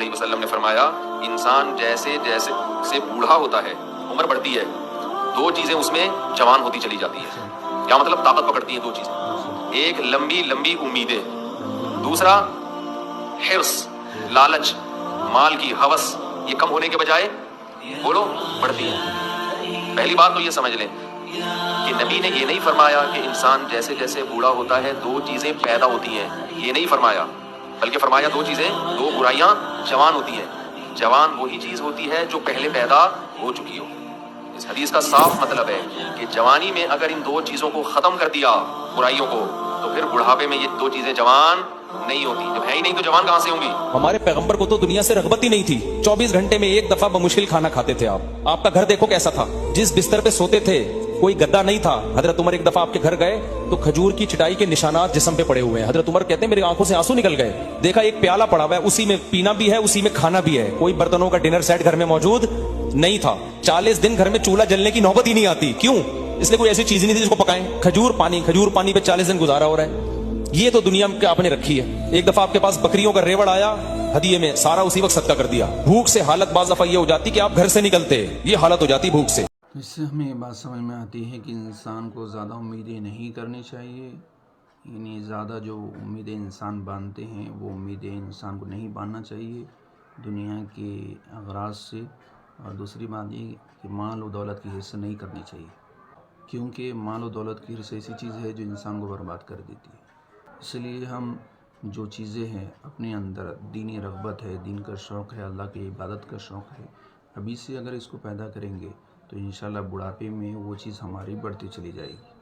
علیہ وسلم نے فرمایا انسان جیسے جیسے سے بوڑھا ہوتا ہے، عمر بڑھتی ہے، دو چیزیں اس میں جوان ہوتی چلی جاتی ہیں۔ کیا مطلب؟ طاقت پکڑتی ہیں دو چیزیں، ایک لمبی لمبی امیدیں، دوسرا حرص، لالچ، مال کی ہوس، یہ کم ہونے کے بجائے بولو بڑھتی ہے۔ پہلی بات تو یہ سمجھ لیں کہ نبی نے یہ نہیں فرمایا کہ انسان جیسے جیسے بوڑھا ہوتا ہے دو چیزیں پیدا ہوتی ہیں، یہ نہیں فرمایا، بلکہ فرمایا دو چیزیں، دو برائیاں جوان ہوتی ہیں۔ جوان وہی چیز ہوتی ہے جو پہلے پیدا ہو چکی ہو۔ اس حدیث کا صاف مطلب ہے کہ جوانی میں اگر ان دو چیزوں کو ختم کر دیا، برائیوں کو، تو پھر بڑھاپے میں یہ دو چیزیں جوان نہیں ہوتی۔ جب ہے ہی نہیں تو جوان کہاں سے ہوں گی؟ ہمارے پیغمبر کو تو دنیا سے رغبت ہی نہیں تھی، 24 گھنٹے میں ایک دفعہ بمشکل کھانا کھاتے تھے آپ کا گھر دیکھو کیسا تھا، جس بستر پہ سوتے تھے کوئی گدا نہیں تھا۔ حضرت عمر ایک دفعہ آپ کے گھر گئے تو کھجور کی چٹائی کے نشانات جسم پہ پڑے ہوئے ہیں۔ حضرت عمر کہتے ہیں میری آنکھوں سے آنسو نکل گئے، دیکھا ایک پیالہ پڑا ہوا ہے، اسی میں پینا بھی ہے اسی میں کھانا بھی ہے، کوئی برتنوں کا ڈنر سیٹ گھر میں موجود نہیں تھا۔ 40 دن گھر میں چولہا جلنے کی نوبت ہی نہیں آتی، کیوں؟ اس لیے کوئی ایسی چیز نہیں تھی جس کو پکائیں۔ کھجور پانی پہ 40 دن گزارا ہو رہا ہے۔ یہ تو دنیا میں آپ نے رکھی ہے۔ ایک دفعہ آپ کے پاس بکریوں کا ریوڑ آیا ہدیے میں، سارا اسی وقت صدقہ کر دیا۔ بھوک سے حالت بعض دفعہ یہ ہو جاتی کہ آپ گھر سے نکلتے، یہ حالت ہو جاتی بھوک سے۔ اس سے ہمیں یہ بات سمجھ میں آتی ہے کہ انسان کو زیادہ امیدیں نہیں کرنی چاہیے، یعنی زیادہ جو امیدیں انسان باندھتے ہیں وہ امیدیں انسان کو نہیں باندھنا چاہیے دنیا کے اغراض سے۔ اور دوسری بات یہ کہ مال و دولت کی حرص نہیں کرنی چاہیے، کیونکہ مال و دولت کی حرص ایسی چیز ہے جو انسان کو برباد کر دیتی ہے۔ اس لیے ہم جو چیزیں ہیں اپنے اندر دینی رغبت ہے، دین کا شوق ہے، اللہ کی عبادت کا شوق ہے، ابھی سے اگر اس کو پیدا کریں گے تو انشاءاللہ بڑھاپے میں وہ چیز ہماری بڑھتی چلی جائے گی۔